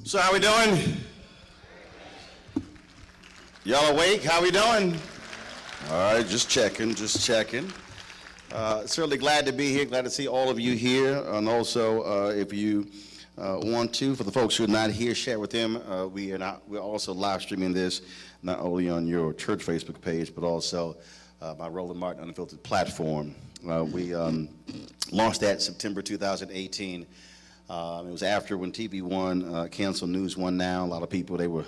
So how we doing? Y'all awake? How we doing? All right, just checking. Certainly glad to be here, glad to see all of you here, and also if you want to, for the folks who are not here, share with them. We're also live streaming this, not only on your church Facebook page, but also my Roland Martin Unfiltered platform. We launched that September 2018. It was after when TV One canceled News One Now. A lot of people, they were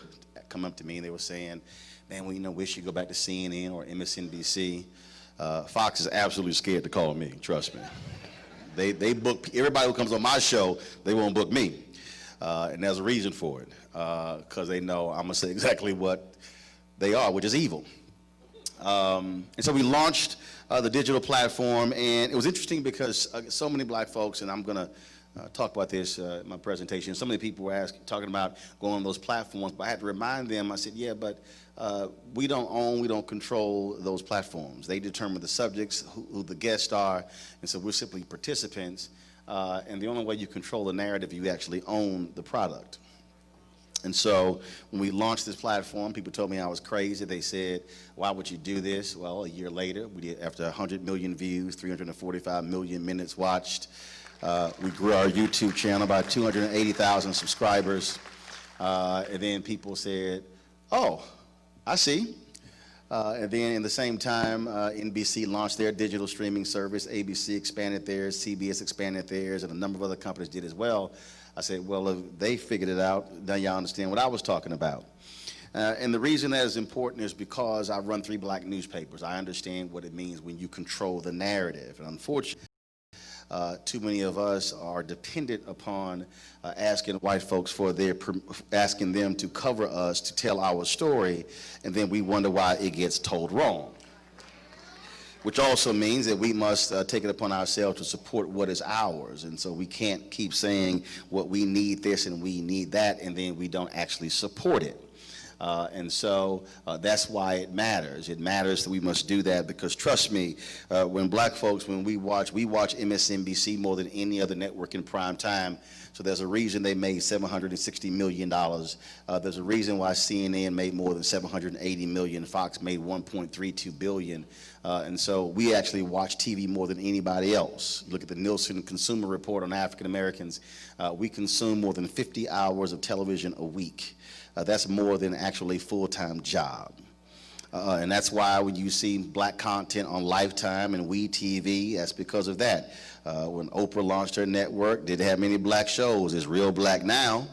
coming up to me and they were saying, man, we should go back to CNN or MSNBC. Fox is absolutely scared to call me, trust me. They book, everybody who comes on my show, they won't book me. And there's a reason for it, because they know I'm gonna say exactly what they are, which is evil. And so we launched the digital platform, and it was interesting because so many black folks, and I'm gonna talk about this in my presentation, so many people were talking about going on those platforms, but I had to remind them, I said, yeah, but we don't own, we don't control those platforms. They determine the subjects, who the guests are, and so we're simply participants, and the only way you control the narrative, you actually own the product. And so when we launched this platform, people told me I was crazy. They said, why would you do this? Well, a year later, we did, after 100 million views, 345 million minutes watched. We grew our YouTube channel by 280,000 subscribers. And then people said, oh, I see. And then in the same time, NBC launched their digital streaming service, ABC expanded theirs, CBS expanded theirs, and a number of other companies did as well. I said, well, if they figured it out, now y'all understand what I was talking about. And the reason that is important is because I run 3 black newspapers. I understand what it means when you control the narrative. And unfortunately, too many of us are dependent upon asking white folks for asking them to cover us, to tell our story, and then we wonder why it gets told wrong. Which also means that we must take it upon ourselves to support what is ours. And so we can't keep saying what we need this and we need that, and then we don't actually support it. And so that's why it matters. It matters that we must do that because, trust me, when black folks, when we watch MSNBC more than any other network in prime time. So there's a reason they made $760 million. There's a reason why CNN made more than $780 million. Fox made $1.32 billion. And so we actually watch TV more than anybody else. Look at the Nielsen Consumer Report on African Americans. We consume more than 50 hours of television a week. That's more than actually a full-time job. And that's why when you see black content on Lifetime and WeTV, that's because of that. When Oprah launched her network, didn't have many black shows. It's real black now.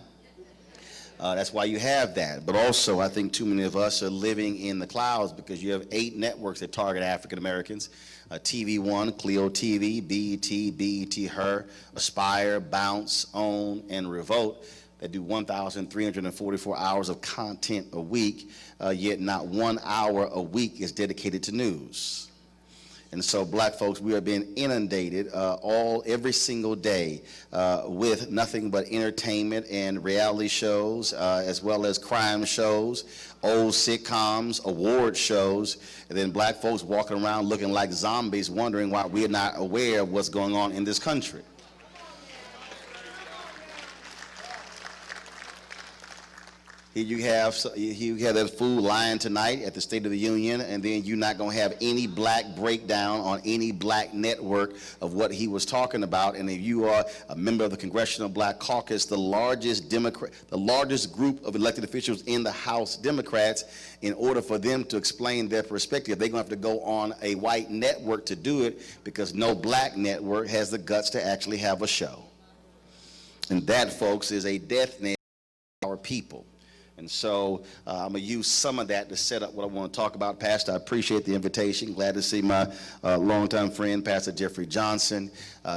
That's why you have that. But also, I think too many of us are living in the clouds because you have 8 networks that target African Americans. TV One, Clio TV, BET, Her, Aspire, Bounce, Own, and Revolt. That do 1,344 hours of content a week, yet not 1 hour a week is dedicated to news. And so black folks, we are being inundated every single day with nothing but entertainment and reality shows, as well as crime shows, old sitcoms, award shows, and then black folks walking around looking like zombies, wondering why we are not aware of what's going on in this country. Here you have that fool lying tonight at the State of the Union, and then you're not going to have any black breakdown on any black network of what he was talking about. And if you are a member of the Congressional Black Caucus, the largest group of elected officials in the House Democrats, in order for them to explain their perspective, they're going to have to go on a white network to do it because no black network has the guts to actually have a show. And that, folks, is a death knell for our people. And so I'm going to use some of that to set up what I want to talk about. Pastor, I appreciate the invitation. Glad to see my longtime friend, Pastor Jeffrey Johnson.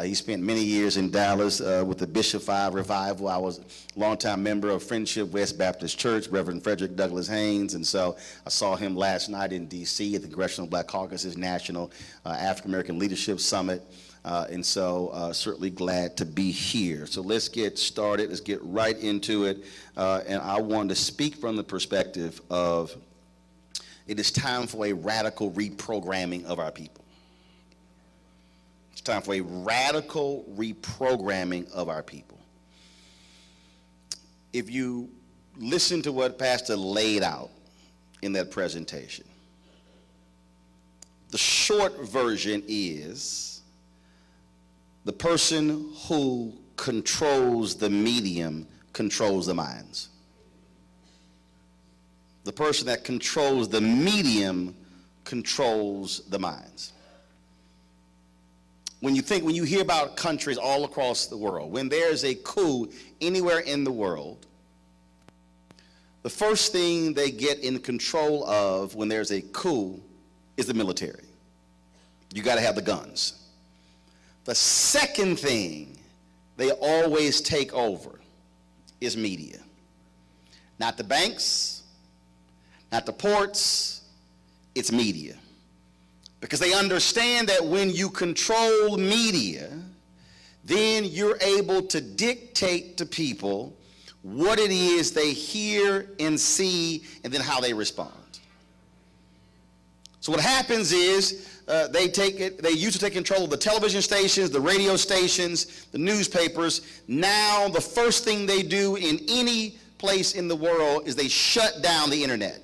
He spent many years in Dallas with the Bishop 5 Revival. I was a longtime member of Friendship West Baptist Church, Reverend Frederick Douglass Haynes. And so I saw him last night in D.C. at the Congressional Black Caucus's National African American Leadership Summit. And so certainly glad to be here. So let's get started. Let's get right into it. And I want to speak from the perspective of it is time for a radical reprogramming of our people. It's time for a radical reprogramming of our people. if you listen to what Pastor laid out in that presentation, the short version is the person who controls the medium controls the minds. The person that controls the medium controls the minds. When you hear about countries all across the world, when there's a coup anywhere in the world, the first thing they get in control of when there's a coup is the military. You got to have the guns. The second thing they always take over is media. Not the banks, not the ports, it's media. Because they understand that when you control media, then you're able to dictate to people what it is they hear and see, and then how they respond. So what happens is they used to take control of the television stations, the radio stations, the newspapers. Now the first thing they do in any place in the world is they shut down the internet,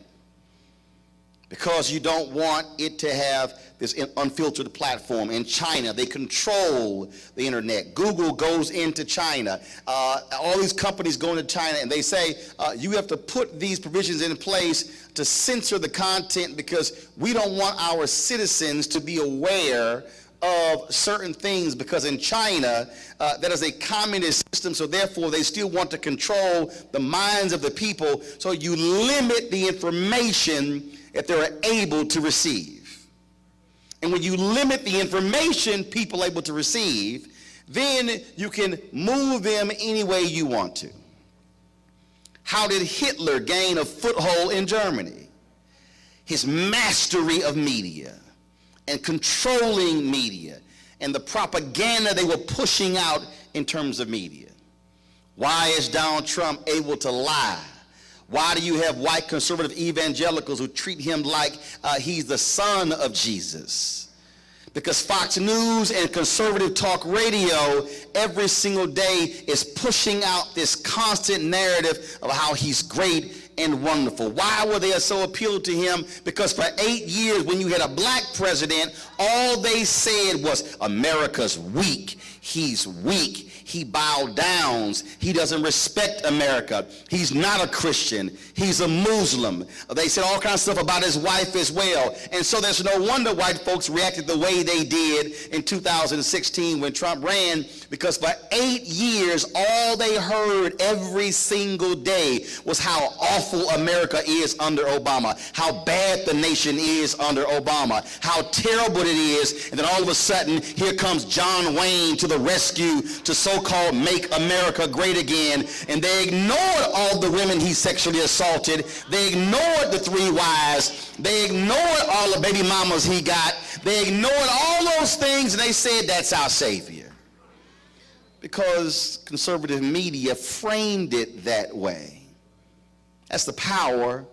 because you don't want it to have this unfiltered platform. In China, they control the internet. Google goes into China. All these companies go into China, and they say, you have to put these provisions in place to censor the content, because we don't want our citizens to be aware of certain things, because in China, that is a communist system, so therefore they still want to control the minds of the people, so you limit the information that they're able to receive. And when you limit the information people are able to receive, then you can move them any way you want to. How did Hitler gain a foothold in Germany? His mastery of media and controlling media and the propaganda they were pushing out in terms of media. Why is Donald Trump able to lie? Why do you have white conservative evangelicals who treat him like he's the son of Jesus? Because Fox News and conservative talk radio every single day is pushing out this constant narrative of how he's great and wonderful. Why were they so appealed to him? Because for 8 years, when you had a black president, all they said was, America's weak. He's weak. He bowed down. He doesn't respect America. He's not a Christian. He's a Muslim. They said all kinds of stuff about his wife as well. And so there's no wonder white folks reacted the way they did in 2016 when Trump ran, because for 8 years, all they heard every single day was how awful America is under Obama, how bad the nation is under Obama, how terrible it is. And then all of a sudden, here comes John Wayne to the rescue to so-called make America great again. And they ignored all the women he sexually assaulted. They ignored the 3 wives. They ignored all the baby mamas he got. They ignored all those things, and they said, that's our savior. Because conservative media framed it that way. That's the power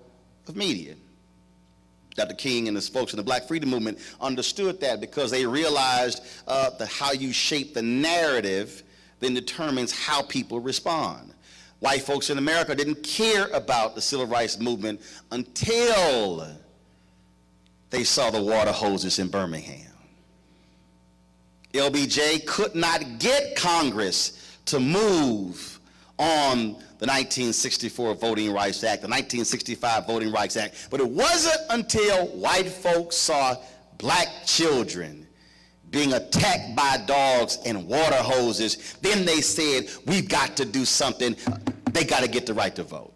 of media. Dr. King and his folks in the Black Freedom Movement understood that, because they realized that how you shape the narrative then determines how people respond. White folks in America didn't care about the civil rights movement until they saw the water hoses in Birmingham. LBJ could not get Congress to move on the 1964 Voting Rights Act, the 1965 Voting Rights Act. But it wasn't until white folks saw black children being attacked by dogs and water hoses, then they said, we've got to do something. They got to get the right to vote.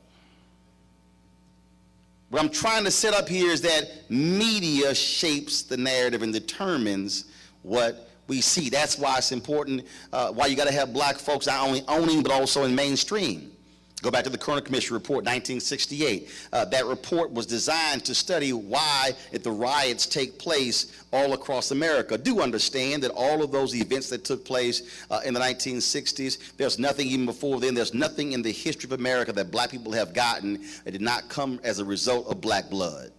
What I'm trying to set up here is that media shapes the narrative and determines what we see. That's why it's important, why you got to have black folks not only owning but also in mainstream. Go back to the Kerner Commission report, 1968. That report was designed to study why the riots take place all across America. Do understand that all of those events that took place in the 1960s, there's nothing even before then, there's nothing in the history of America that black people have gotten that did not come as a result of black blood.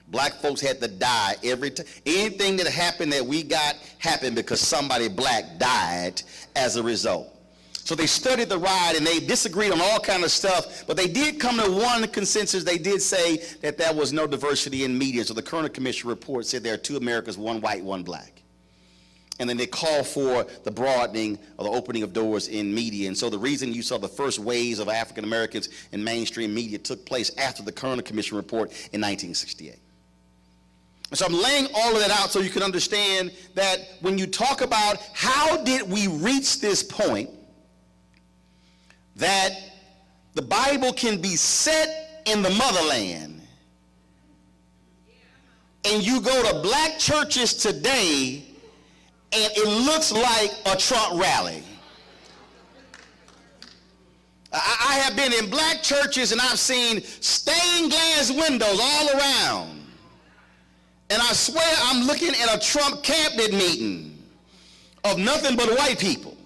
Black folks had to die every time. Anything that happened that we got happened because somebody black died as a result. So they studied the ride, and they disagreed on all kind of stuff, but they did come to one consensus. They did say that there was no diversity in media. So the Kerner Commission report said there are 2 Americas, 1 white, 1 black. And then they called for the broadening or the opening of doors in media. And so the reason you saw the first waves of African Americans in mainstream media took place after the Kerner Commission report in 1968. And so I'm laying all of that out so you can understand that when you talk about how did we reach this point, that the Bible can be set in the motherland, and you go to black churches today and it looks like a Trump rally. I have been in black churches and I've seen stained glass windows all around, and I swear I'm looking at a Trump cabinet meeting of nothing but white people.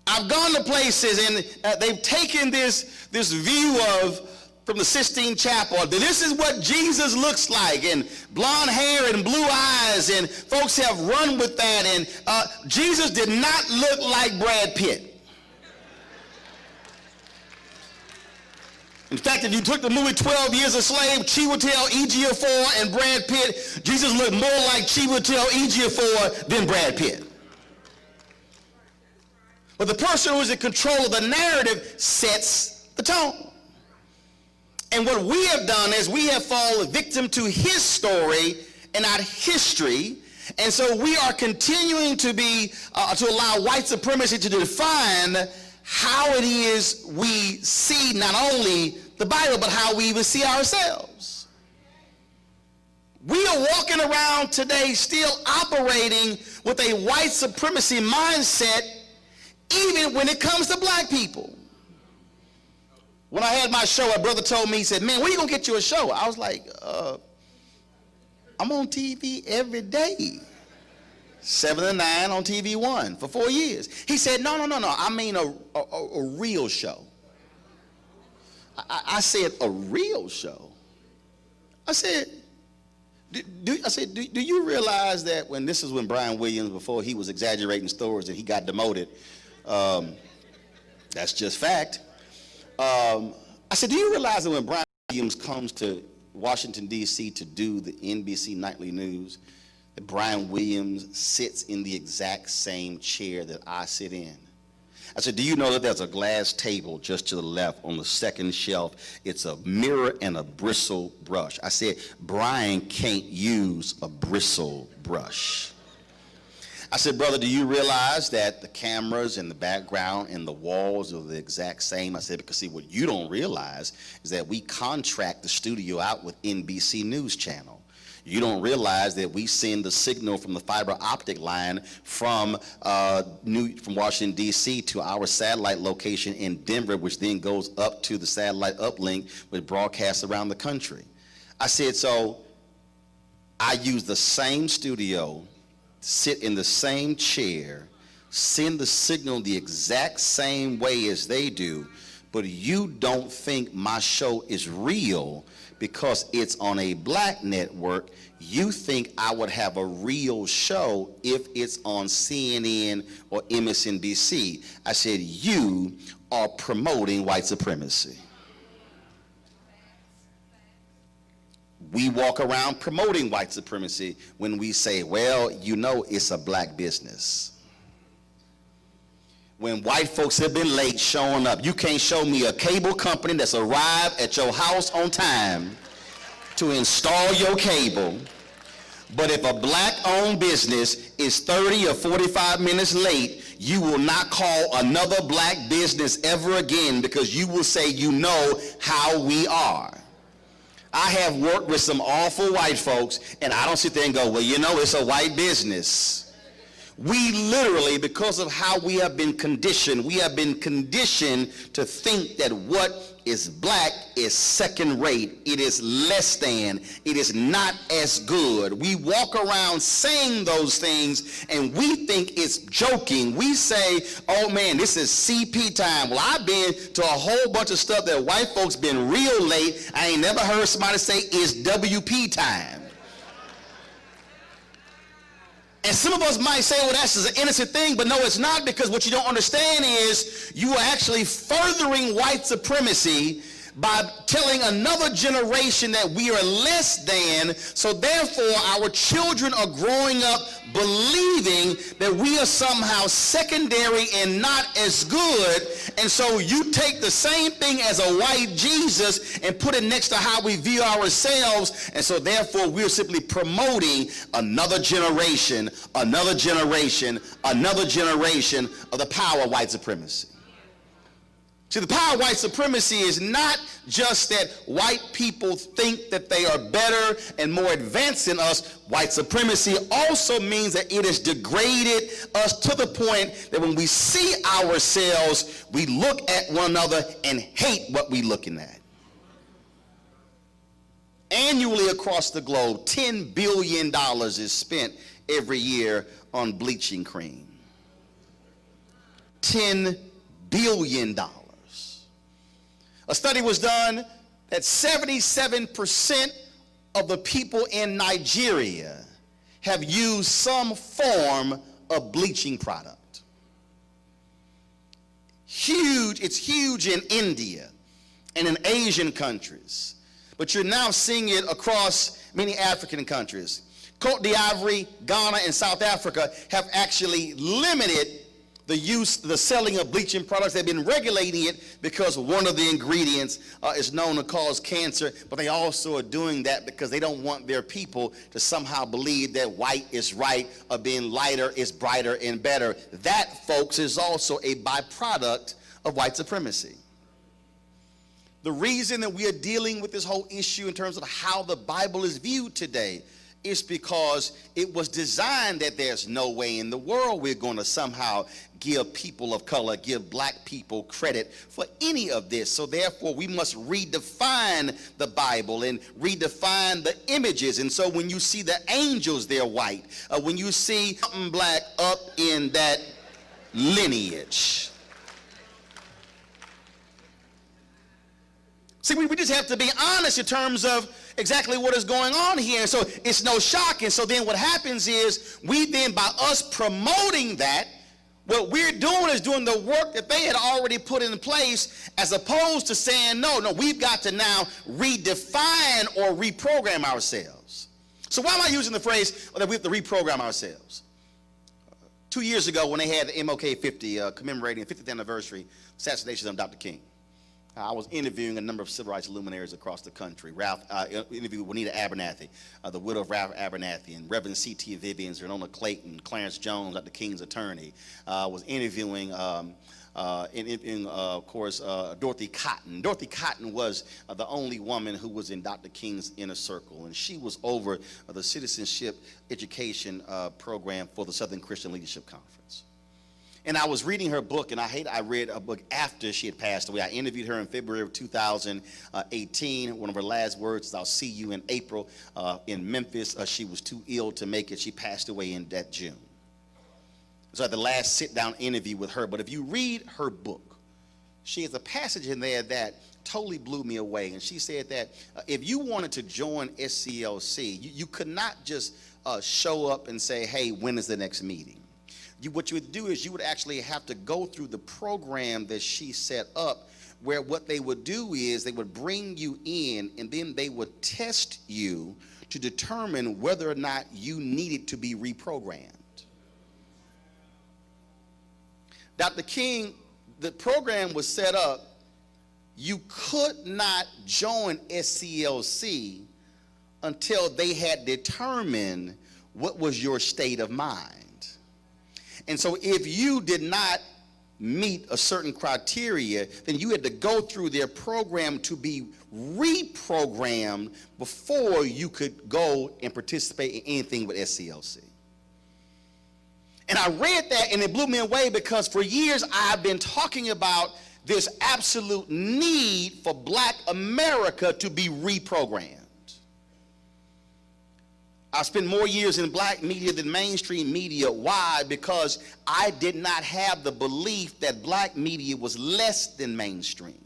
I've gone to places and they've taken this view of, from the Sistine Chapel, this is what Jesus looks like, and blonde hair and blue eyes, and folks have run with that, and Jesus did not look like Brad Pitt. In fact, if you took the movie 12 Years a Slave, Chiwetel Ejiofor and Brad Pitt, Jesus looked more like Chiwetel Ejiofor than Brad Pitt. But the person who is in control of the narrative sets the tone. And what we have done is we have fallen victim to his story and not history. And so we are continuing to to allow white supremacy to define how it is we see not only the Bible, but how we even see ourselves. We are walking around today still operating with a white supremacy mindset, even when it comes to black people. When I had my show, a brother told me, he said, man, where you gonna get you a show? I was like, I'm on TV every day. 7 to 9 on TV 1 for 4 years. He said, no, I mean a real show. I said, a real show? I said, do you realize that when this is when Brian Williams, before he was exaggerating stories and he got demoted, that's just fact. I said, do you realize that when Brian Williams comes to Washington, D.C. to do the NBC Nightly News, that Brian Williams sits in the exact same chair that I sit in? I said, do you know that there's a glass table just to the left on the second shelf? It's a mirror and a bristle brush. I said, Brian can't use a bristle brush. I said, brother, do you realize that the cameras in the background and the walls are the exact same? I said, because see, what you don't realize is that we contract the studio out with NBC News Channel. You don't realize that we send the signal from the fiber optic line from Washington, D.C. to our satellite location in Denver, which then goes up to the satellite uplink, which broadcasts around the country. I said, so I use the same studio, sit in the same chair, send the signal the exact same way as they do, but you don't think my show is real because it's on a black network. You think I would have a real show if it's on CNN or MSNBC. I said, you are promoting white supremacy. We walk around promoting white supremacy when we say, well, you know, it's a black business. When white folks have been late showing up, you can't show me a cable company that's arrived at your house on time to install your cable. But if a black-owned business is 30 or 45 minutes late, you will not call another black business ever again because you will say, you know how we are. I have worked with some awful white folks, and I don't sit there and go, well, you know, it's a white business. We literally, because of how we have been conditioned to think that what is black is second rate. It is less than. It is not as good. We walk around saying those things and we think it's joking. We say, oh man, this is CP time. Well, I've been to a whole bunch of stuff that white folks been real late. I ain't never heard somebody say it's WP time. And some of us might say, well, that's just an innocent thing, but no, it's not, because what you don't understand is you are actually furthering white supremacy by telling another generation that we are less than, so therefore our children are growing up believing that we are somehow secondary and not as good. And so you take the same thing as a white Jesus and put it next to how we view ourselves, and so therefore we're simply promoting another generation, another generation, another generation of the power of white supremacy. See, the power of white supremacy is not just that white people think that they are better and more advanced than us. White supremacy also means that it has degraded us to the point that when we see ourselves, we look at one another and hate what we're looking at. Annually across the globe, $10 billion is spent every year on bleaching cream. $10 billion. A study was done that 77% of the people in Nigeria have used some form of bleaching product. Huge, it's huge in India and in Asian countries, but you're now seeing it across many African countries. Côte d'Ivoire, Ghana, and South Africa have actually limited the selling of bleaching products. They've been regulating it because one of the ingredients is known to cause cancer, but they also are doing that because they don't want their people to somehow believe that white is right, or being lighter is brighter and better. That, folks, is also a byproduct of white supremacy. The reason that we are dealing with this whole issue in terms of how the Bible is viewed today is because it was designed that there's no way in the world we're going to somehow give people of color, give black people credit for any of this. So therefore we must redefine the Bible and redefine the images. And so when you see the angels, they're white. When you see something black up in that lineage. See, we just have to be honest in terms of exactly what is going on here. And so it's no shock. And so then what happens is we then, by us promoting that, what we're doing is doing the work that they had already put in place, as opposed to saying, no, we've got to now redefine or reprogram ourselves. So why am I using the phrase that we have to reprogram ourselves? 2 years ago, when they had the MLK 50 commemorating the 50th anniversary assassination of Dr. King, I was interviewing a number of civil rights luminaries across the country. Interviewed Juanita Abernathy, the widow of Ralph Abernathy, and Reverend C.T. Vivian, Renona Clayton, Clarence Jones, Dr. King's attorney. Was interviewing, of course, Dorothy Cotton. Dorothy Cotton was the only woman who was in Dr. King's inner circle, and she was over the citizenship education program for the Southern Christian Leadership Conference. And I was reading her book, and I read a book after she had passed away. I interviewed her in February of 2018. One of her last words is, "I'll see you in April." In Memphis, she was too ill to make it. She passed away in that June. So I had the last sit-down interview with her. But if you read her book, she has a passage in there that totally blew me away. And she said that if you wanted to join SCLC, you could not just show up and say, "Hey, when is the next meeting?" What you would do is you would actually have to go through the program that she set up, where what they would do is they would bring you in, and then they would test you to determine whether or not you needed to be reprogrammed. Dr. King, the program was set up, you could not join SCLC until they had determined what was your state of mind. And so if you did not meet a certain criteria, then you had to go through their program to be reprogrammed before you could go and participate in anything with SCLC. And I read that, and it blew me away, because for years I've been talking about this absolute need for black America to be reprogrammed. I spent more years in black media than mainstream media. Why? Because I did not have the belief that black media was less than mainstream.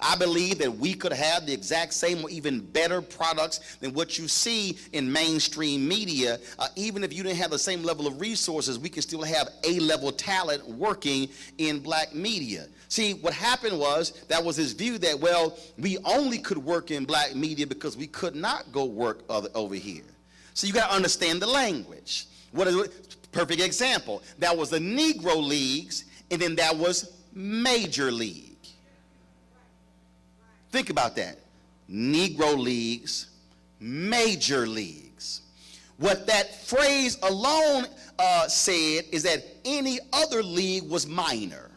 I believe that we could have the exact same or even better products than what you see in mainstream media. Even if you didn't have the same level of resources, we can still have A-level talent working in black media. See, what happened was, that was his view that, well, we only could work in black media because we could not go work over here. So you got to understand the language. What is it? Perfect example. That was the Negro Leagues, and then that was Major League. Think about that. Negro Leagues, Major Leagues. What that phrase alone said is that any other league was minor.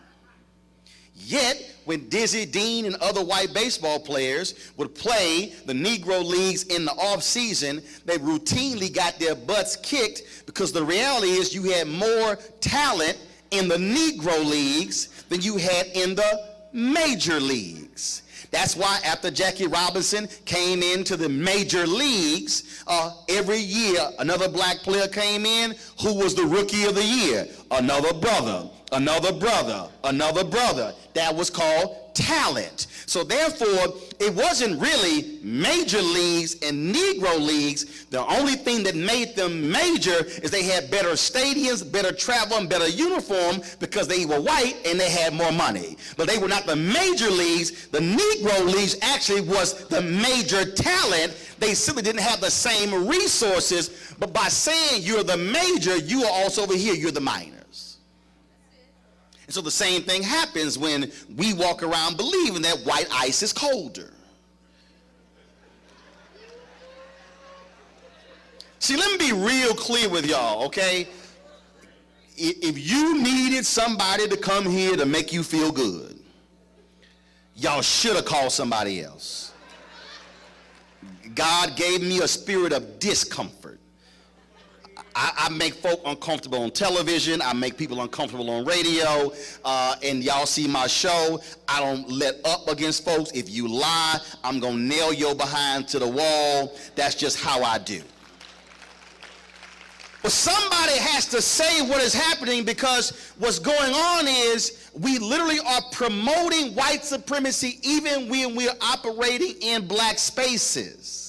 Yet, when Dizzy Dean and other white baseball players would play the Negro Leagues in the off season, they routinely got their butts kicked, because the reality is you had more talent in the Negro Leagues than you had in the Major Leagues. That's why after Jackie Robinson came into the Major Leagues, every year another black player came in. Who was the Rookie of the Year? Another brother, another brother, another brother. That was called talent. So therefore, it wasn't really Major Leagues and Negro Leagues. The only thing that made them major is they had better stadiums, better travel, and better uniform, because they were white and they had more money. But they were not the Major Leagues. The Negro Leagues actually was the major talent. They simply didn't have the same resources. But by saying you're the major, you are also over here, you're the minors. And so the same thing happens when we walk around believing that white ice is colder. See, let me be real clear with y'all, okay? If you needed somebody to come here to make you feel good, y'all should have called somebody else. God gave me a spirit of discomfort. I make folk uncomfortable on television. I make people uncomfortable on radio. And y'all see my show. I don't let up against folks. If you lie, I'm going to nail your behind to the wall. That's just how I do. But somebody has to say what is happening, because what's going on is we literally are promoting white supremacy even when we're operating in black spaces.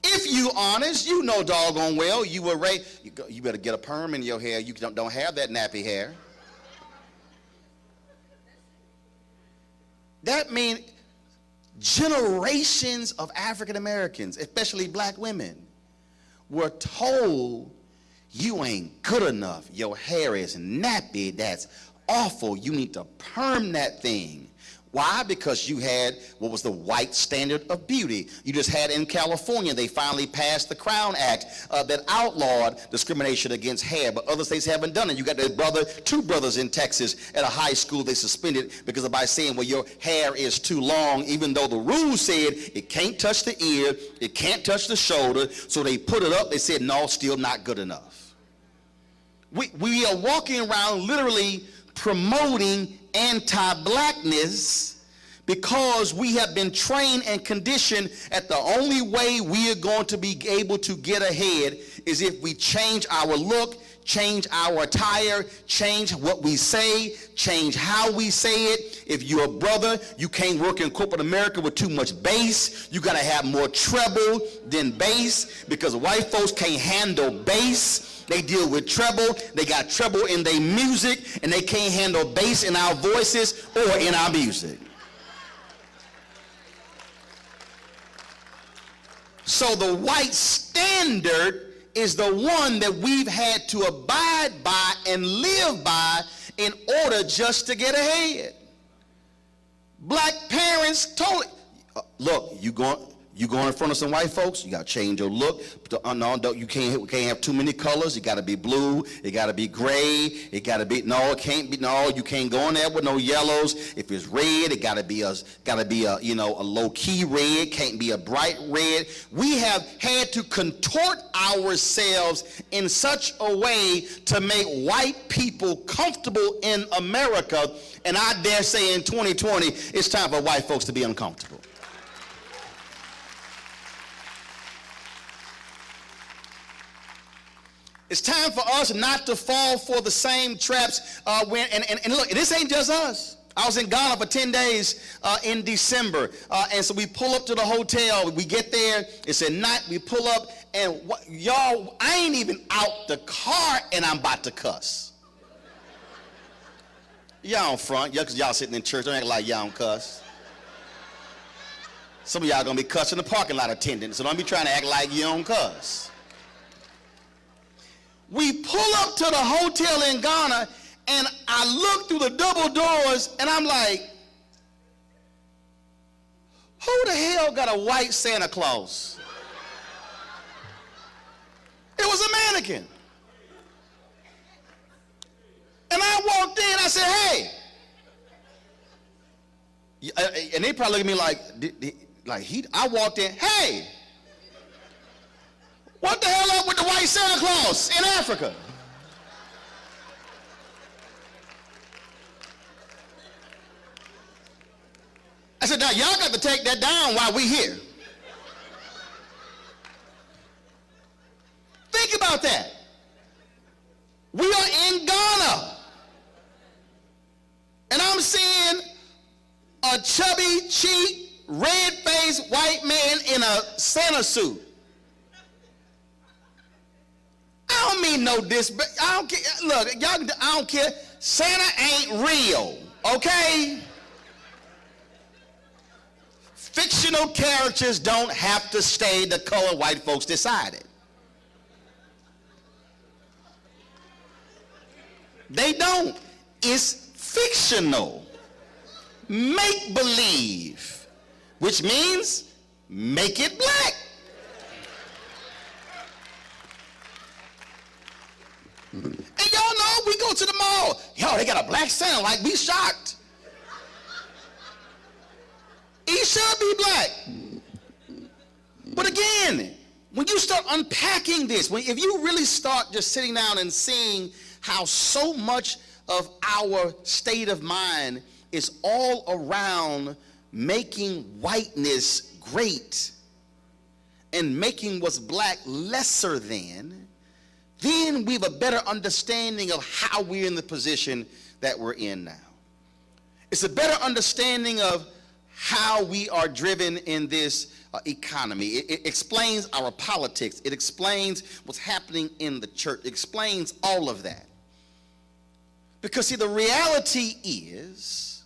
If you honest, you know doggone well you were raised. You better get a perm in your hair. You don't have that nappy hair. That means generations of African Americans, especially black women, were told, you ain't good enough. Your hair is nappy. That's awful. You need to perm that thing. Why? Because you had what was the white standard of beauty. You just had in California, they finally passed the Crown Act that outlawed discrimination against hair, but other states haven't done it. You got two brothers in Texas at a high school they suspended because of by saying, well, your hair is too long, even though the rules said it can't touch the ear, it can't touch the shoulder, so they put it up. They said, no, still not good enough. We are walking around literally promoting anti-blackness because we have been trained and conditioned that the only way we are going to be able to get ahead is if we change our look, change our attire, change what we say, change how we say it. If you're a brother, you can't work in corporate America with too much bass. You got to have more treble than bass, because white folks can't handle bass. They deal with treble. They got treble in their music, and they can't handle bass in our voices or in our music. So the white standard is the one that we've had to abide by and live by in order just to get ahead. Black parents told it, look, you going in front of some white folks, you got to change your look. You can't have too many colors. You got to be blue. It got to be gray. It got to be, no, it can't be, no, you can't go in there with no yellows. If it's red, it got to be a low-key red. Can't be a bright red. We have had to contort ourselves in such a way to make white people comfortable in America. And I dare say in 2020, it's time for white folks to be uncomfortable. It's time for us not to fall for the same traps. And look, this ain't just us. I was in Ghana for 10 days in December. And so we pull up to the hotel. We get there. It's at night. We pull up. And y'all, I ain't even out the car and I'm about to cuss. Y'all in front. Because y'all sitting in church. Don't act like y'all don't cuss. Some of y'all going to be cussing the parking lot attendant. So don't be trying to act like you don't cuss. We pull up to the hotel in Ghana, and I look through the double doors, and I'm like, who the hell got a white Santa Claus? It was a mannequin. And I walked in, I said, hey. And they probably look at me like, I walked in, hey. What the hell up with the white Santa Claus in Africa? I said, now y'all got to take that down while we here. Think about that. We are in Ghana. And I'm seeing a chubby cheek, red-faced white man in a Santa suit. I don't mean no disrespect. I don't care. Look, y'all, I don't care. Santa ain't real, okay? Fictional characters don't have to stay the color white folks decided. They don't. It's fictional. Make believe, which means make it black. And y'all know we go to the mall. Yo, they got a black Santa, like we shocked. He should be black. But again, when you start unpacking this, if you really start just sitting down and seeing how so much of our state of mind is all around making whiteness great and making what's black lesser than, then we have a better understanding of how we're in the position that we're in now. It's a better understanding of how we are driven in this economy. It explains our politics. It explains what's happening in the church. It explains all of that. Because see, the reality is,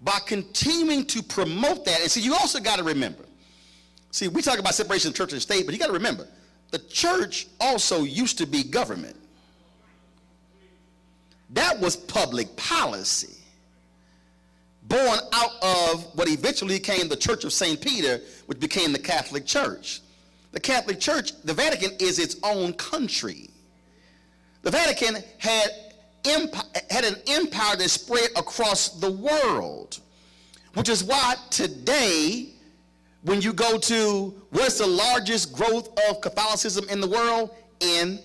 by continuing to promote that, and see, you also got to remember, see, we talk about separation of church and state, but you got to remember, the church also used to be government. That was public policy, born out of what eventually became the Church of St. Peter, which became the Catholic Church. The Catholic Church, the Vatican, is its own country. The Vatican had an empire that spread across the world, which is why today, when you go to what's the largest growth of Catholicism in the world? In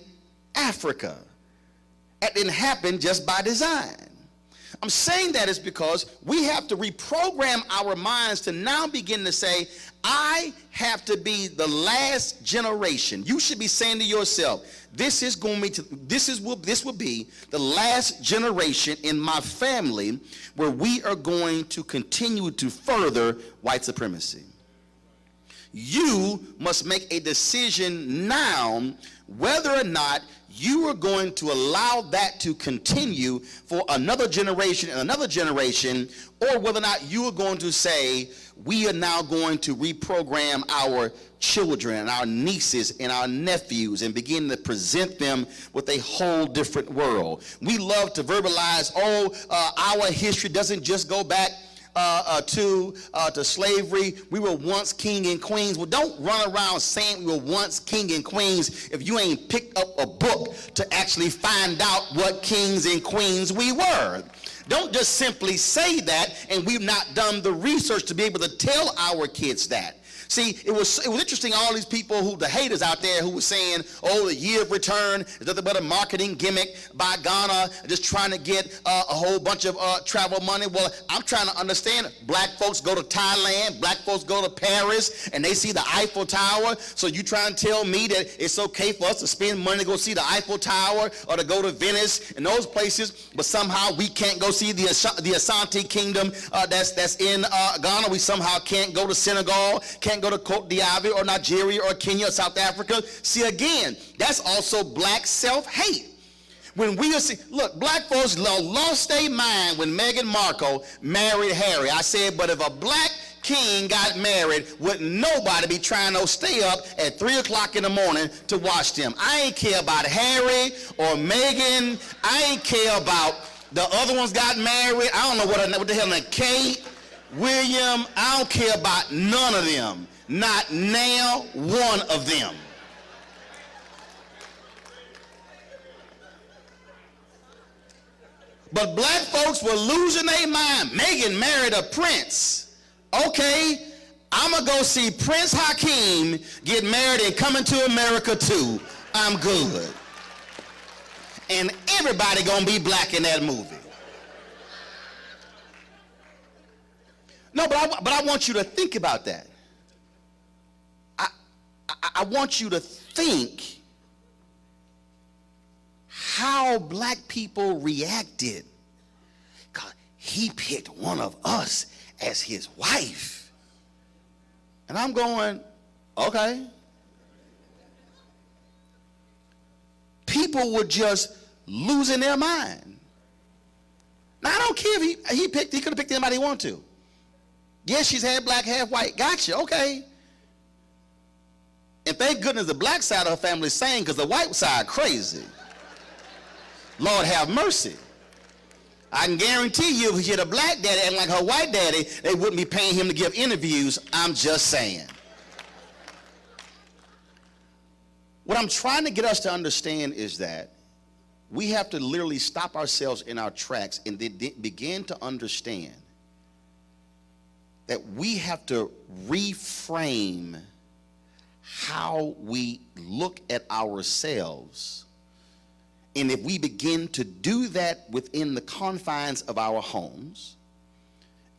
Africa. That didn't happen just by design. I'm saying that is because we have to reprogram our minds to now begin to say, I have to be the last generation. You should be saying to yourself, this will be the last generation in my family where we are going to continue to further white supremacy. You must make a decision now whether or not you are going to allow that to continue for another generation and another generation, or whether or not you are going to say, we are now going to reprogram our children and our nieces and our nephews and begin to present them with a whole different world. We love to verbalize, our history doesn't just go back to slavery. We were once king and queens. Well, don't run around saying we were once king and queens if you ain't picked up a book to actually find out what kings and queens we were. Don't just simply say that and we've not done the research to be able to tell our kids that. See, it was interesting, all these people, the haters out there who were saying, oh, the year of return is nothing but a marketing gimmick by Ghana, just trying to get a whole bunch of travel money. Well, I'm trying to understand. Black folks go to Thailand, black folks go to Paris, and they see the Eiffel Tower. So you trying to tell me that it's okay for us to spend money to go see the Eiffel Tower or to go to Venice and those places, but somehow we can't go see the Ashanti Kingdom that's in Ghana. We somehow can't go to Senegal, can't go to Cote d'Ivoire or Nigeria or Kenya or South Africa. See, again, that's also black self-hate. When we see, look, black folks lost their mind when Meghan Markle married Harry. I said, but if a black king got married, would nobody be trying to stay up at 3 o'clock in the morning to watch them? I ain't care about Harry or Meghan. I ain't care about the other ones got married. I don't know what the hell, Kate, William. I don't care about none of them. Not now, one of them. But black folks were losing their mind. Meghan married a prince. Okay, I'm going to go see Prince Hakeem get married and Coming to America too. I'm good. And everybody going to be black in that movie. No, but I want you to think about that. I want you to think how black people reacted. God, he picked one of us as his wife. And I'm going, okay. People were just losing their mind. Now, I don't care if he could have picked anybody he wanted to. Yes, she's half black, half white. Gotcha, okay. And thank goodness the black side of her family is sane, because the white side crazy. Lord have mercy. I can guarantee you if she had a black daddy and like her white daddy, they wouldn't be paying him to give interviews. I'm just saying. What I'm trying to get us to understand is that we have to literally stop ourselves in our tracks and then begin to understand that we have to reframe how we look at ourselves. And if we begin to do that within the confines of our homes,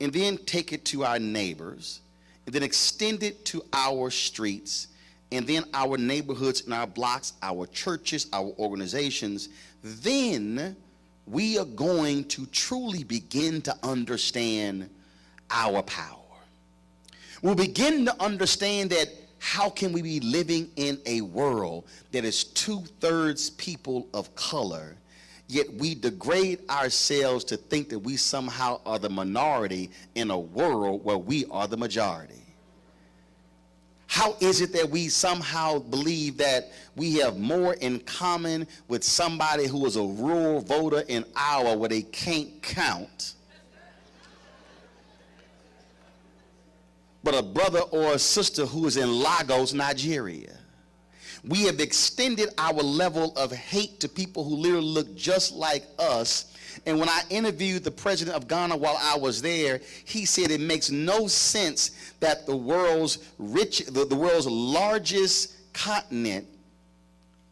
and then take it to our neighbors, and then extend it to our streets, and then our neighborhoods and our blocks, our churches, our organizations, then we are going to truly begin to understand our power. We'll begin to understand that how can we be living in a world that is 2/3 people of color, yet we degrade ourselves to think that we somehow are the minority in a world where we are the majority? How is it that we somehow believe that we have more in common with somebody who is a rural voter in Iowa where they can't count, but a brother or a sister who is in Lagos, Nigeria? We have extended our level of hate to people who literally look just like us. And when I interviewed the president of Ghana while I was there, he said it makes no sense that the world's largest continent,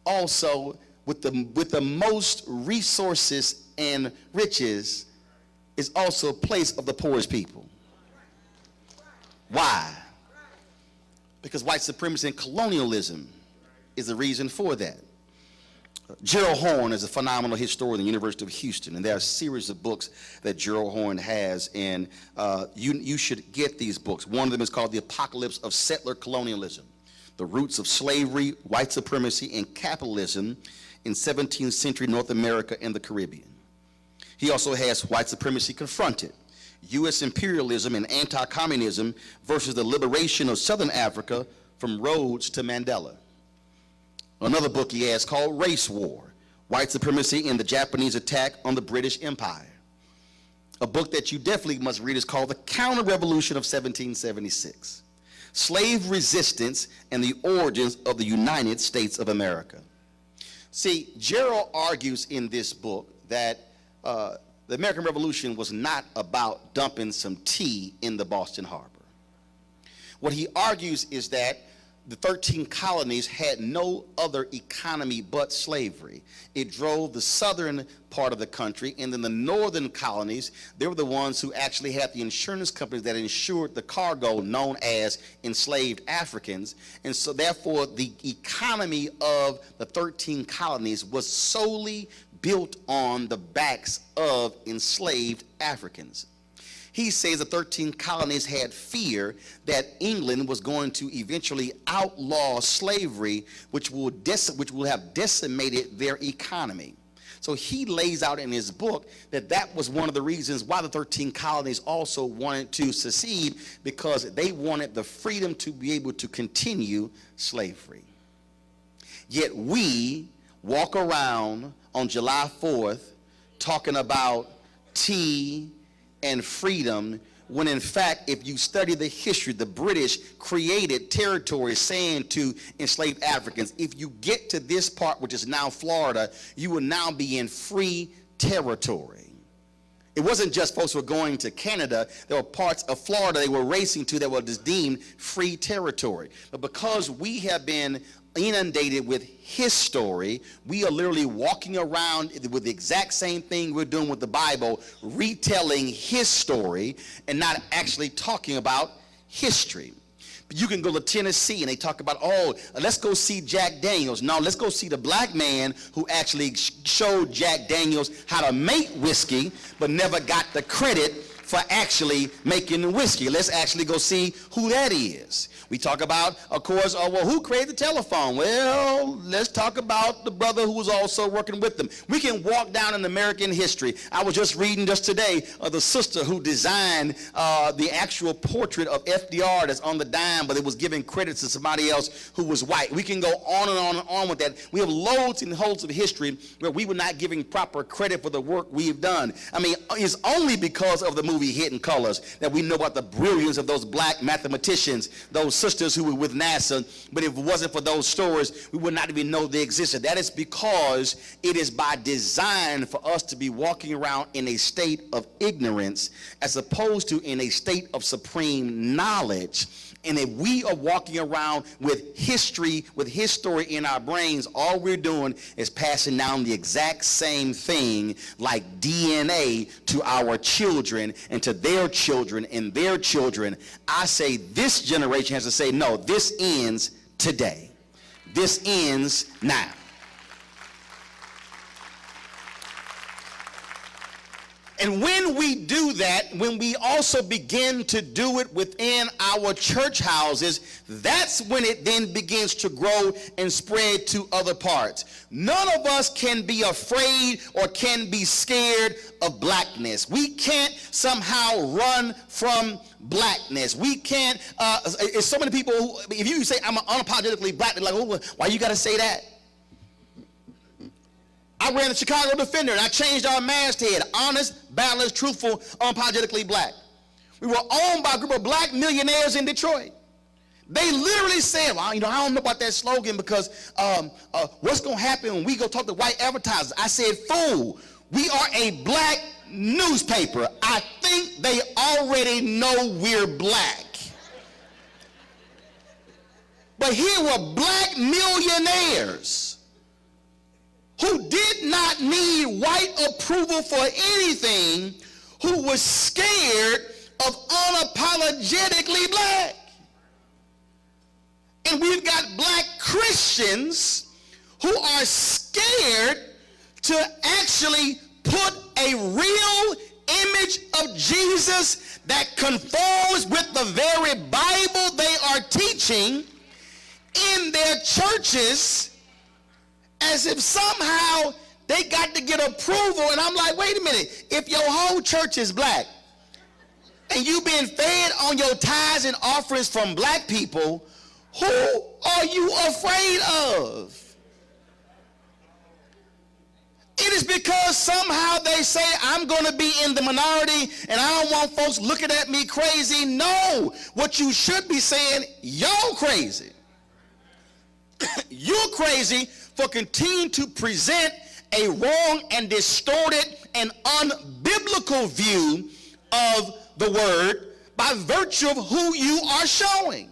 also with the most resources and riches, is also a place of the poorest people. Why? Because white supremacy and colonialism is the reason for that. Gerald Horne is a phenomenal historian at the University of Houston, and there are a series of books that Gerald Horne has, and you should get these books. One of them is called The Apocalypse of Settler Colonialism: The Roots of Slavery, White Supremacy, and Capitalism in 17th Century North America and the Caribbean. He also has White Supremacy Confronted: U.S. Imperialism and Anti-Communism versus the Liberation of Southern Africa from Rhodes to Mandela. Another book he has called Race War: White Supremacy and the Japanese Attack on the British Empire. A book that you definitely must read is called The Counter-Revolution of 1776: Slave Resistance and the Origins of the United States of America. See, Gerald argues in this book that the American Revolution was not about dumping some tea in the Boston Harbor. What he argues is that the 13 colonies had no other economy but slavery. It drove the southern part of the country, and then the northern colonies, they were the ones who actually had the insurance companies that insured the cargo known as enslaved Africans. And so therefore the economy of the 13 colonies was solely built on the backs of enslaved Africans. He says the 13 colonies had fear that England was going to eventually outlaw slavery, which will have decimated their economy. So he lays out in his book that that was one of the reasons why the 13 colonies also wanted to secede, because they wanted the freedom to be able to continue slavery. Yet we walk around on July 4th talking about tea and freedom, when in fact, if you study the history, the British created territories saying to enslaved Africans, if you get to this part, which is now Florida, you will now be in free territory. It wasn't just folks who were going to Canada. There were parts of Florida they were racing to that were deemed free territory. But because we have been inundated with his story, we are literally walking around with the exact same thing we're doing with the Bible, retelling his story and not actually talking about history. But you can go to Tennessee and they talk about, oh, let's go see Jack Daniels. No, let's go see the black man who actually showed Jack Daniels how to make whiskey but never got the credit for actually making the whiskey. Let's actually go see who that is. We talk about, of course, well, who created the telephone? Well, let's talk about the brother who was also working with them. We can walk down in American history. I was just reading just today of the sister who designed the actual portrait of FDR that's on the dime, but it was giving credit to somebody else who was white. We can go on and on and on with that. We have loads and loads of history where we were not giving proper credit for the work we've done. I mean, it's only because of the movie Hidden Colors that we know about the brilliance of those black mathematicians, those sisters who were with NASA. But if it wasn't for those stories, we would not even know they existed. That is because it is by design for us to be walking around in a state of ignorance as opposed to in a state of supreme knowledge. And if we are walking around with history, with his story in our brains, all we're doing is passing down the exact same thing like DNA to our children and to their children and their children. I say this generation has to say, no, this ends today. This ends now. And when we do that, when we also begin to do it within our church houses, that's when it then begins to grow and spread to other parts. None of us can be afraid or can be scared of blackness. We can't somehow run from blackness. We can't, it's so many people who, if you say I'm unapologetically black, they're like, oh, why you got to say that? I ran the Chicago Defender and I changed our masthead. Honest, balanced, truthful, unapologetically black. We were owned by a group of black millionaires in Detroit. They literally said, well, I don't know about that slogan because what's going to happen when we go talk to white advertisers? I said, fool, we are a black newspaper. I think they already know we're black. But here were black millionaires who did not need white approval for anything, who was scared of unapologetically black. And we've got black Christians who are scared to actually put a real image of Jesus that conforms with the very Bible they are teaching in their churches, as if somehow they got to get approval. And I'm like, wait a minute, if your whole church is black and you've been fed on your tithes and offerings from black people, who are you afraid of? It is because somehow they say, I'm going to be in the minority and I don't want folks looking at me crazy. No, what you should be saying, you're crazy. You're crazy for continuing to present a wrong and distorted and unbiblical view of the word by virtue of who you are showing.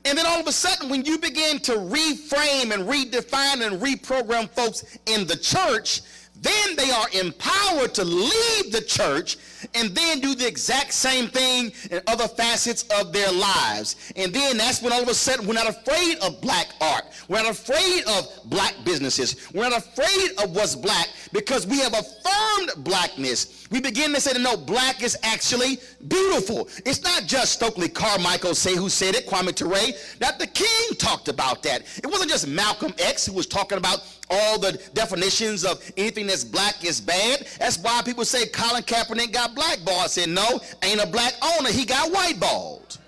And then all of a sudden, when you begin to reframe and redefine and reprogram folks in the church, then they are empowered to leave the church and then do the exact same thing in other facets of their lives. And then that's when all of a sudden we're not afraid of black art. We're not afraid of black businesses. We're not afraid of what's black because we have affirmed blackness. We begin to say that no, black is actually beautiful. It's not just Stokely Carmichael who said it, Kwame Ture. Dr. King talked about that. It wasn't just Malcolm X who was talking about all the definitions of anything that's black is bad. That's why people say Colin Kaepernick got blackballed. I said, no, ain't a black owner. He got whiteballed.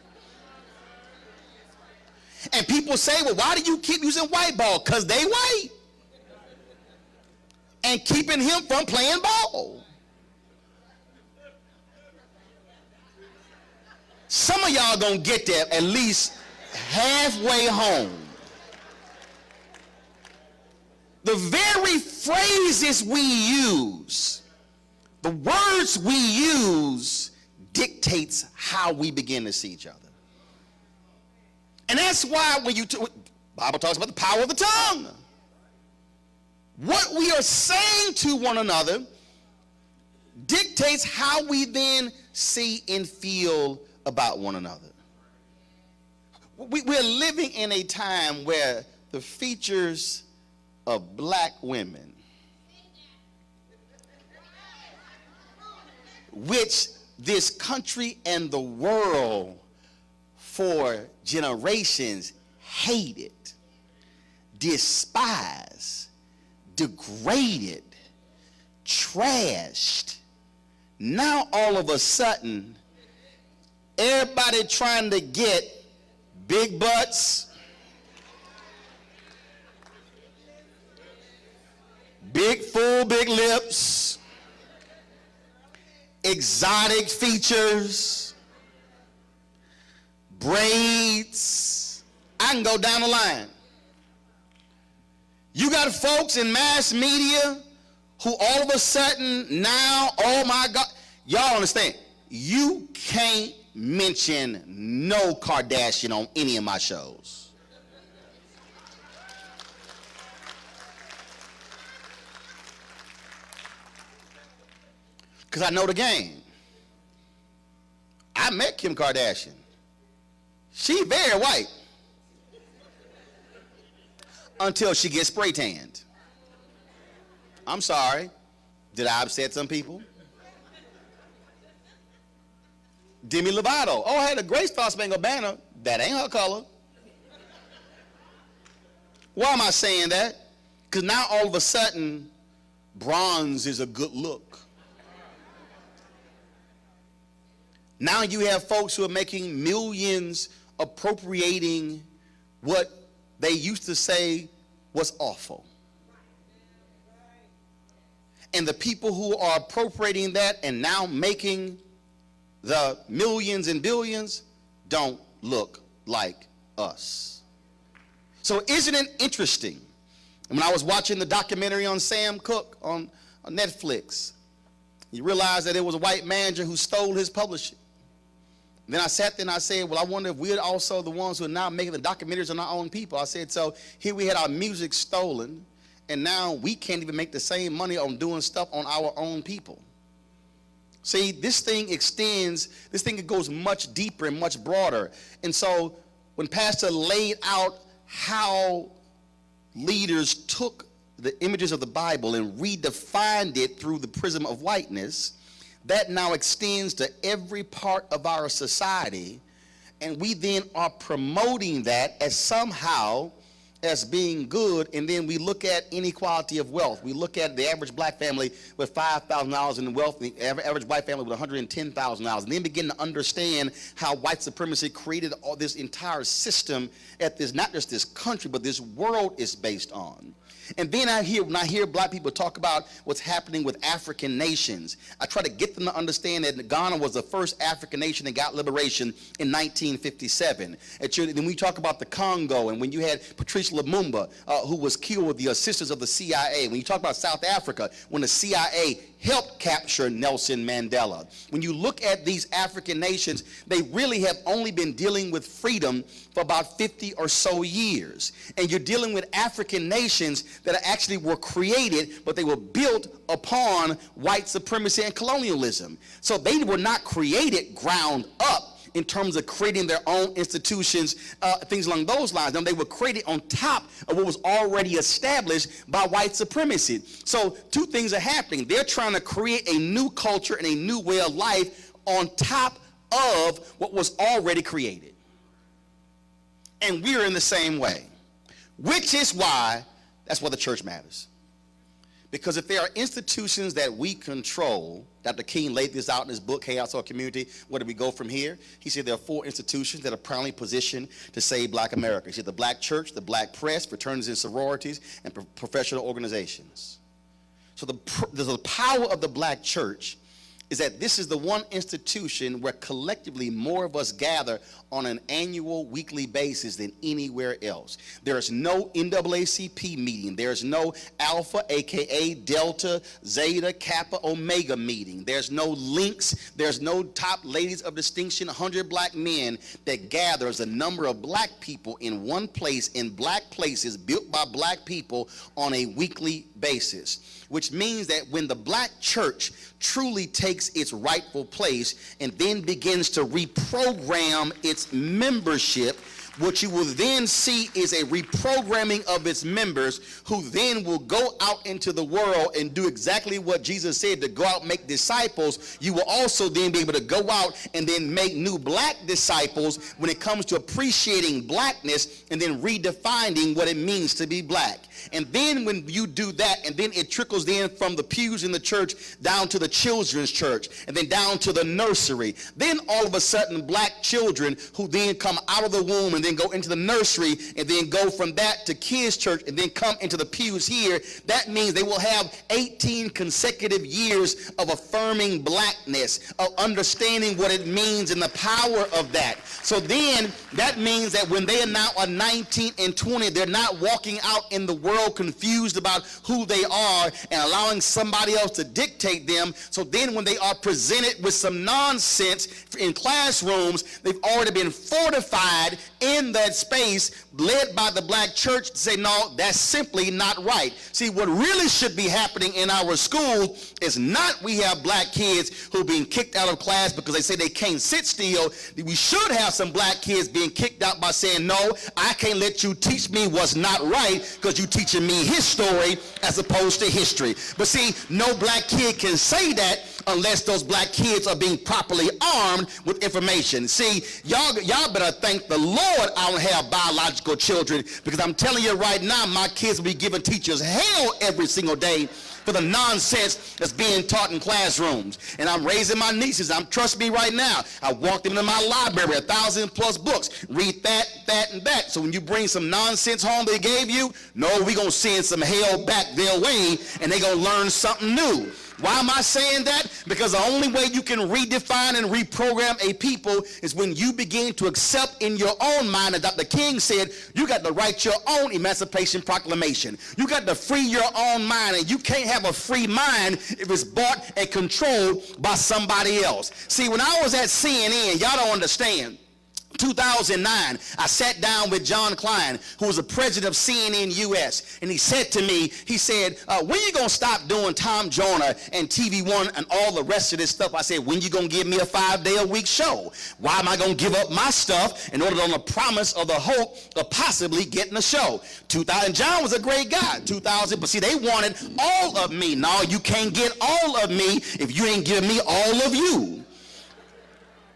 And people say, well, why do you keep using whiteball? Because they white. And keeping him from playing ball. Some of y'all gonna get there at least halfway home. The very phrases we use, the words we use, dictates how we begin to see each other. And that's why when the Bible talks about the power of the tongue. What we are saying to one another dictates how we then see and feel about one another. We're living in a time where the features of black women, which this country and the world for generations hated, despised, degraded, trashed. Now all of a sudden, everybody trying to get big butts, big lips, exotic features, braids. I can go down the line. You got folks in mass media who all of a sudden now, oh my God, y'all understand, you can't mention no Kardashian on any of my shows. Because I know the game. I met Kim Kardashian. She very white. Until she gets spray tanned. I'm sorry. Did I upset some people? Demi Lovato. Oh, I had a great Star Spangled Banner. That ain't her color. Why am I saying that? Because now all of a sudden, bronze is a good look. Now you have folks who are making millions appropriating what they used to say was awful. And the people who are appropriating that and now making the millions and billions don't look like us. So isn't it interesting? When I was watching the documentary on Sam Cooke on Netflix, you realize that it was a white manager who stole his publishing. Then I sat there and I said, well, I wonder if we're also the ones who are now making the documentaries on our own people. I said, so here we had our music stolen, and now we can't even make the same money on doing stuff on our own people. See, this thing extends, this thing goes much deeper and much broader. And so when Pastor laid out how leaders took the images of the Bible and redefined it through the prism of whiteness, that now extends to every part of our society, and we then are promoting that as somehow as being good, and then we look at inequality of wealth. We look at the average black family with $5,000 in wealth, the average white family with $110,000, and then begin to understand how white supremacy created all this entire system at this, not just this country, but this world is based on. And then when I hear black people talk about what's happening with African nations, I try to get them to understand that Ghana was the first African nation that got liberation in 1957. Then we talk about the Congo, and when you had Patrice Lumumba, who was killed with the assistance of the CIA. When you talk about South Africa, when the CIA helped capture Nelson Mandela. When you look at these African nations, they really have only been dealing with freedom for about 50 or so years. And you're dealing with African nations that actually were created, but they were built upon white supremacy and colonialism. So they were not created ground up in terms of creating their own institutions, things along those lines. They were created on top of what was already established by white supremacy. So two things are happening. They're trying to create a new culture and a new way of life on top of what was already created. And we're in the same way, which is why that's why the church matters. Because if there are institutions that we control, Dr. King laid this out in his book, Chaos or Community, where do we go from here? He said there are 4 institutions that are proudly positioned to save black America. He said the black church, the black press, fraternities and sororities, and professional organizations. So the power of the black church is that this is the one institution where collectively more of us gather on an annual, weekly basis than anywhere else. There is no NAACP meeting. There is no Alpha, aka Delta, Zeta, Kappa, Omega meeting. There's no links. There's no top ladies of distinction, 100 black men that gathers a number of black people in one place, in black places, built by black people on a weekly basis. Which means that when the black church truly takes its rightful place and then begins to reprogram its membership, what you will then see is a reprogramming of its members who then will go out into the world and do exactly what Jesus said, to go out and make disciples. You will also then be able to go out and then make new black disciples when it comes to appreciating blackness and then redefining what it means to be black. And then when you do that, and then it trickles in from the pews in the church down to the children's church, and then down to the nursery. Then all of a sudden black children who then come out of the womb and then go into the nursery, and then go from that to kids church, and then come into the pews here. That means they will have 18 consecutive years of affirming blackness, of understanding what it means and the power of that. So then that means that when they are now 19 and 20, they're not walking out in the world confused about who they are and allowing somebody else to dictate them. So then when they are presented with some nonsense in classrooms, they've already been fortified in that space, led by the black church, to say, no, that's simply not right. See, what really should be happening in our school is not we have black kids who are being kicked out of class because they say they can't sit still. We should have some black kids being kicked out by saying, no, I can't let you teach me what's not right because you're teaching me his story as opposed to history. But see, no black kid can say that unless those black kids are being properly armed with information. See, y'all better thank the Lord I don't have biological children, because I'm telling you right now, my kids will be giving teachers hell every single day for the nonsense that's being taught in classrooms. And I'm raising my nieces. Trust me right now, I walked them into my library, 1,000+ books. Read that, that, and that. So when you bring some nonsense home they gave you, no, we're going to send some hell back their way, and they're going to learn something new. Why am I saying that? Because the only way you can redefine and reprogram a people is when you begin to accept in your own mind, as Dr. King said, you got to write your own Emancipation Proclamation. You got to free your own mind, and you can't have a free mind if it's bought and controlled by somebody else. See, when I was at CNN, y'all don't understand. 2009, I sat down with John Klein, who was the president of CNN US, and he said to me, he said, when you going to stop doing Tom Joyner and TV One and all the rest of this stuff? I said, when you going to give me a 5-day-a-week show? Why am I going to give up my stuff in order on the promise or the hope of possibly getting a show? 2000, John was a great guy, 2000, but see, they wanted all of me. No, you can't get all of me if you ain't giving me all of you.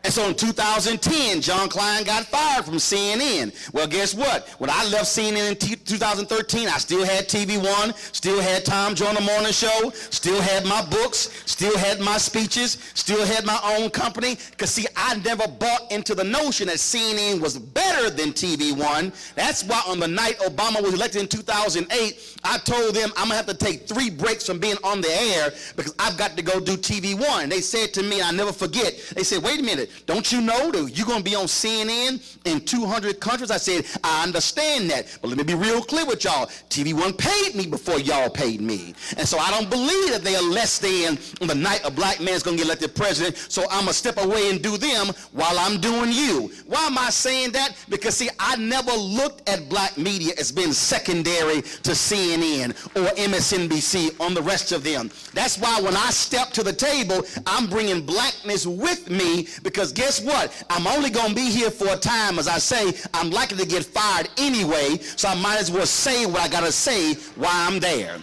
And so in 2010, John Klein got fired from CNN. Well, guess what? When I left CNN in 2013, I still had TV One, still had Tom Joyner Morning Show, still had my books, still had my speeches, still had my own company. Because, see, I never bought into the notion that CNN was better than TV One. That's why on the night Obama was elected in 2008, I told them I'm going to have to take 3 breaks from being on the air because I've got to go do TV One. They said to me, I never forget, they said, wait a minute, don't you know that you're going to be on CNN in 200 countries? I said, I understand that, but let me be real clear with y'all. TV One paid me before y'all paid me. And so I don't believe that they are less than on the night a black man's going to get elected president, so I'm going to step away and do them while I'm doing you. Why am I saying that? Because, see, I never looked at black media as being secondary to CNN or MSNBC on the rest of them. That's why when I step to the table, I'm bringing blackness with me, because guess what? I'm only going to be here for a time. As I say, I'm likely to get fired anyway, so I might as well say what I got to say while I'm there.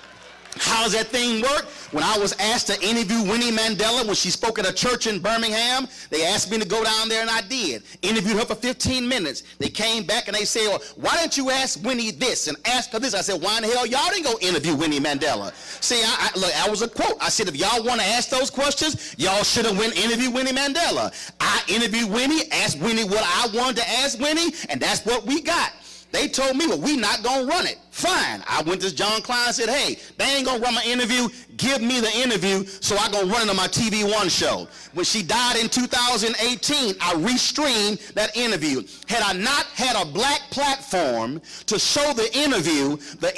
How does that thing work? When I was asked to interview Winnie Mandela when she spoke at a church in Birmingham, they asked me to go down there, and I did. Interviewed her for 15 minutes. They came back and they said, well, why didn't you ask Winnie this and ask her this? I said, why in the hell y'all didn't go interview Winnie Mandela? See, look, that was a quote. I said, if y'all want to ask those questions, y'all should have went interview Winnie Mandela. I interviewed Winnie, asked Winnie what I wanted to ask Winnie, and that's what we got. They told me, well, we not going to run it. Fine. I went to John Klein and said, hey, they ain't going to run my interview. Give me the interview so I going to run it on my TV One show. When she died in 2018, I restreamed that interview. Had I not had a black platform to show the interview that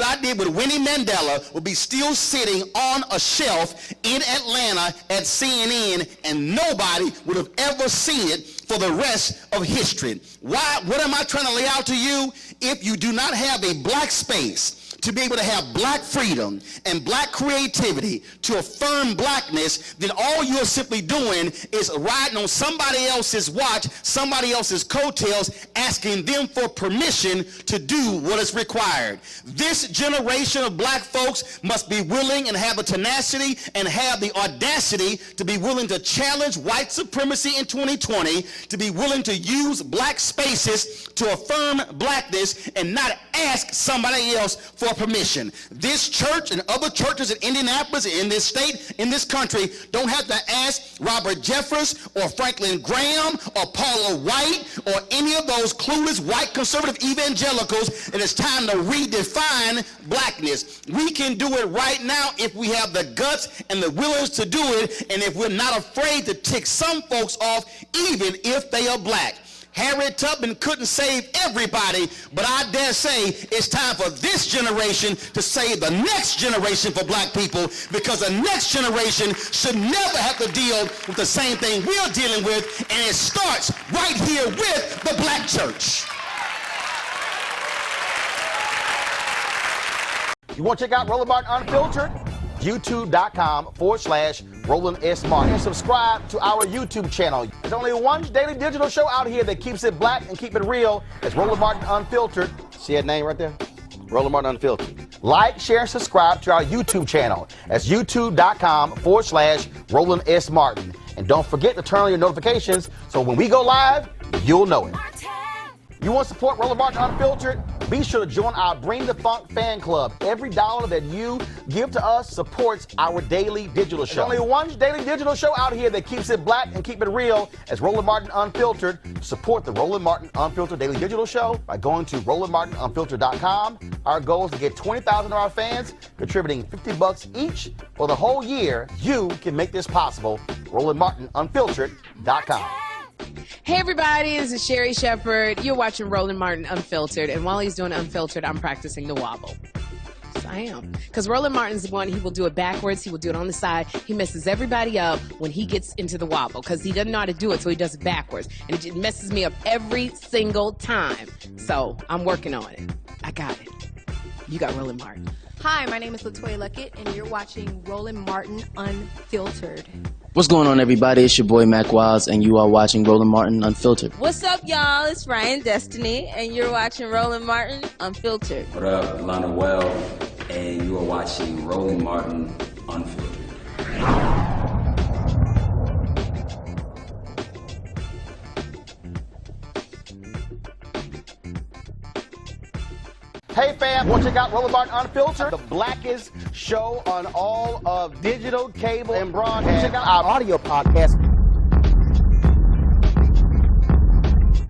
I did with Winnie Mandela would be still sitting on a shelf in Atlanta at CNN, and nobody would have ever seen it for the rest of history. Why? What am I trying to lay out to you? If you do not have a black space to be able to have black freedom and black creativity to affirm blackness, then all you're simply doing is riding on somebody else's watch, somebody else's coattails, asking them for permission to do what is required. This generation of black folks must be willing and have the tenacity and have the audacity to be willing to challenge white supremacy in 2020, to be willing to use black spaces to affirm blackness and not ask somebody else for permission. This church and other churches in Indianapolis, in this state, in this country, don't have to ask Robert Jeffress or Franklin Graham or Paula White or any of those clueless white conservative evangelicals that it's time to redefine blackness. We can do it right now if we have the guts and the willingness to do it, and if we're not afraid to tick some folks off, even if they are black. Harriet Tubman couldn't save everybody, but I dare say it's time for this generation to save the next generation for black people, because the next generation should never have to deal with the same thing we're dealing with, and it starts right here with the black church. You want to check out Roland Martin Unfiltered? YouTube.com/Roland S. Martin. And subscribe to our YouTube channel. There's only one daily digital show out here that keeps it black and keep it real. It's Roland Martin Unfiltered. See that name right there? Roland Martin Unfiltered. Like, share, and subscribe to our YouTube channel. That's YouTube.com/Roland S. Martin. And don't forget to turn on your notifications so when we go live, you'll know it. You want to support Roland Martin Unfiltered? Be sure to join our Bring the Funk fan club. Every dollar that you give to us supports our daily digital show. There's only one daily digital show out here that keeps it black and keep it real. As Roland Martin Unfiltered. Support the Roland Martin Unfiltered daily digital show by going to RolandMartinUnfiltered.com. Our goal is to get 20,000 of our fans contributing $50 each for the whole year. You can make this possible. RolandMartinUnfiltered.com. Hey everybody, this is Sherry Shepherd. You're watching Roland Martin Unfiltered, and while he's doing Unfiltered, I'm practicing the wobble. Yes, I am. Because Roland Martin's the one, he will do it backwards, he will do it on the side. He messes everybody up when he gets into the wobble, because he doesn't know how to do it, so he does it backwards. And it just messes me up every single time. So, I'm working on it. I got it. You got Roland Martin. Hi, my name is LaToya Luckett, and you're watching Roland Martin Unfiltered. What's going on, everybody? It's your boy Mac Wiles, and you are watching Roland Martin Unfiltered. What's up, y'all? It's Ryan Destiny, and you're watching Roland Martin Unfiltered. What up, Lana Well, and you are watching Roland Martin Unfiltered. Hey fam, want to check out Roland Martin Unfiltered? The blackest show on all of digital, cable, and broadcast. Check out our audio podcast.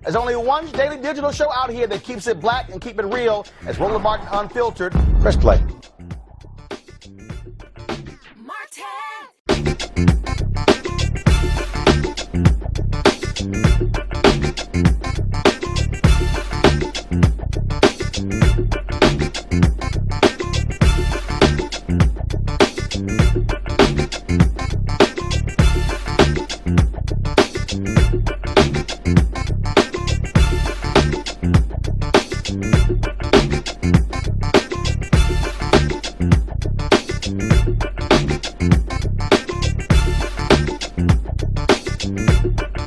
There's only one daily digital show out here that keeps it black and keep it real. It's Roland Martin Unfiltered. Press play. Unfiltered.